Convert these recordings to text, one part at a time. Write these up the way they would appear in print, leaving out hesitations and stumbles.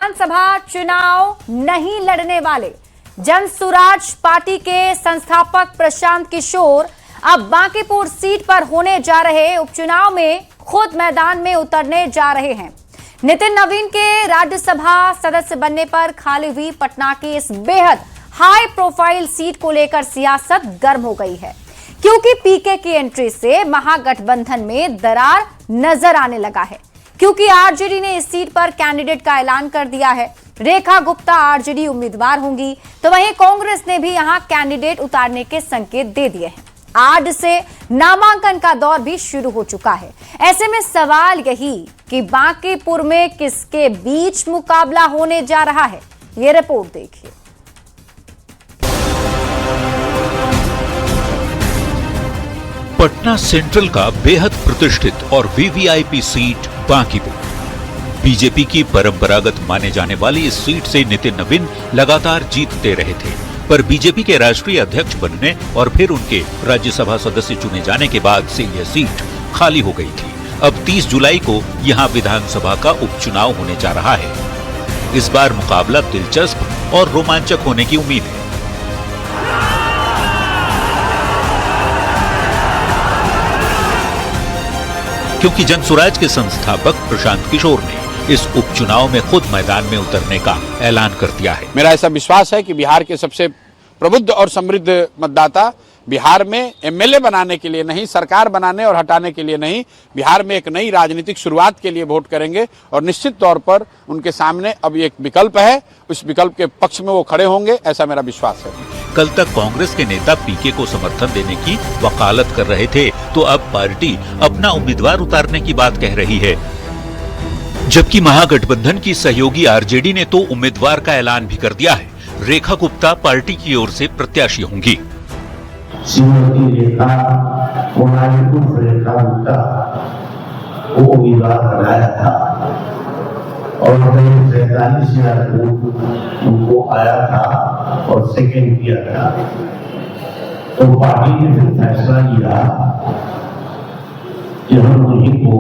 विधानसभा चुनाव नहीं लड़ने वाले जनसुराज पार्टी के संस्थापक प्रशांत किशोर अब बांकीपुर सीट पर होने जा रहे उपचुनाव में खुद मैदान में उतरने जा रहे हैं। नितिन नवीन के राज्यसभा सदस्य बनने पर खाली हुई पटना की इस बेहद हाई प्रोफाइल सीट को लेकर सियासत गर्म हो गई है, क्योंकि पीके की एंट्री से महागठबंधन में दरार नजर आने लगा है। क्योंकि आरजेडी ने इस सीट पर कैंडिडेट का ऐलान कर दिया है, रेखा गुप्ता आरजेडी उम्मीदवार होंगी, तो वहीं कांग्रेस ने भी यहां कैंडिडेट उतारने के संकेत दे दिए हैं। आज से नामांकन का दौर भी शुरू हो चुका है। ऐसे में सवाल यही कि बांकीपुर में किसके बीच मुकाबला होने जा रहा है, ये रिपोर्ट देखिए। पटना सेंट्रल का बेहद प्रतिष्ठित और वीवीआईपी सीट बांकीपुर। बीजेपी की परंपरागत माने जाने वाली इस सीट से नितिन नवीन लगातार जीतते रहे थे, पर बीजेपी के राष्ट्रीय अध्यक्ष बनने और फिर उनके राज्यसभा सदस्य चुने जाने के बाद से यह सीट खाली हो गई थी। अब 30 जुलाई को यहां विधानसभा का उपचुनाव होने जा रहा है। इस बार मुकाबला दिलचस्प और रोमांचक होने की उम्मीद है। क्योंकि जनसुराज के संस्थापक प्रशांत किशोर ने इस उपचुनाव में खुद मैदान में उतरने का ऐलान कर दिया है। मेरा ऐसा विश्वास है कि बिहार के सबसे प्रबुद्ध और समृद्ध मतदाता बिहार में एमएलए बनाने के लिए नहीं, सरकार बनाने और हटाने के लिए नहीं, बिहार में एक नई राजनीतिक शुरुआत के लिए वोट करेंगे और निश्चित तौर पर उनके सामने अब एक विकल्प है, उस विकल्प के पक्ष में वो खड़े होंगे, ऐसा मेरा विश्वास है। कल तक कांग्रेस के नेता पीके को समर्थन देने की वकालत कर रहे थे, तो अब पार्टी अपना उम्मीदवार उतारने की बात कह रही है। जबकि महागठबंधन की सहयोगी आरजेडी ने तो उम्मीदवार का ऐलान भी कर दिया है। रेखा गुप्ता पार्टी की ओर से प्रत्याशी होंगी। श्रीमती रेखा गुप्ता को उम्मीदवार बनाया था और 43,000 वोट उनको आया था और सेकंड किया था, तो पार्टी ने फिर फैसला लिया कि हम उन्हीं को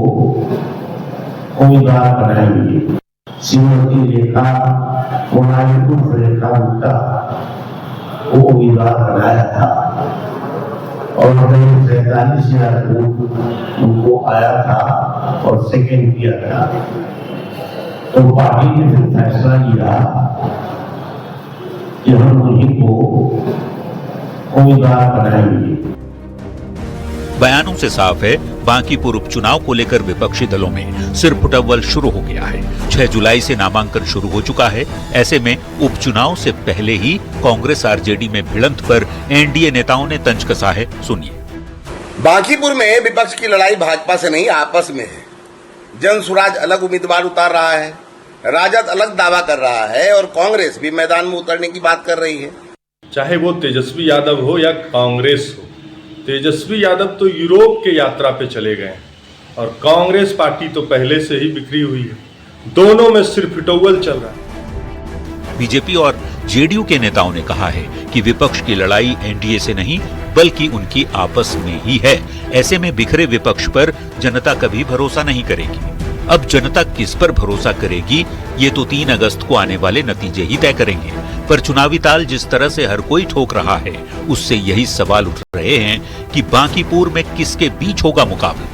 उम्मीदवार बनाएंगे। श्रीमती रेखा गुप्ता को उम्मीदवार बनाया था और 43,000 वोट उनको आया था और सेकंड किया था, तो पार्टी ने फिर फैसला लिया कि हम उन्हीं को उम्मीदवार बनाएंगे। बयानों से साफ है, बांकीपुर उपचुनाव को लेकर विपक्षी दलों में सिर फुटअव्वल शुरू हो गया है। 6 जुलाई से नामांकन शुरू हो चुका है। ऐसे में उपचुनाव से पहले ही कांग्रेस आरजेडी में भिड़ंत पर एनडीए नेताओं ने तंज कसा है। सुनिए। बांकीपुर में विपक्ष की लड़ाई भाजपा से नहीं, आपस में है। जनसुराज अलग उम्मीदवार उतार रहा है, राजद अलग दावा कर रहा है और कांग्रेस भी मैदान में उतरने की बात कर रही है। चाहे वो तेजस्वी यादव हो या कांग्रेस हो, तेजस्वी यादव तो यूरोप के यात्रा पे चले गए और कांग्रेस पार्टी तो पहले से ही बिखरी हुई है। दोनों में सिर्फ फिटौवल चल रहा है। बीजेपी और जेडीयू के नेताओं ने कहा है कि विपक्ष की लड़ाई एनडीए से नहीं बल्कि उनकी आपस में ही है। ऐसे में बिखरे विपक्ष पर जनता कभी भरोसा नहीं करेगी। अब जनता किस पर भरोसा करेगी, ये तो 3 अगस्त को आने वाले नतीजे ही तय करेंगे। पर चुनावी ताल जिस तरह से हर कोई ठोक रहा है, उससे यही सवाल उठ रहे हैं कि बांकीपुर में किसके बीच होगा मुकाबला।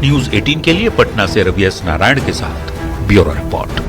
न्यूज़ 18 के लिए पटना से रवि एस नारायण के साथ ब्यूरो रिपोर्ट।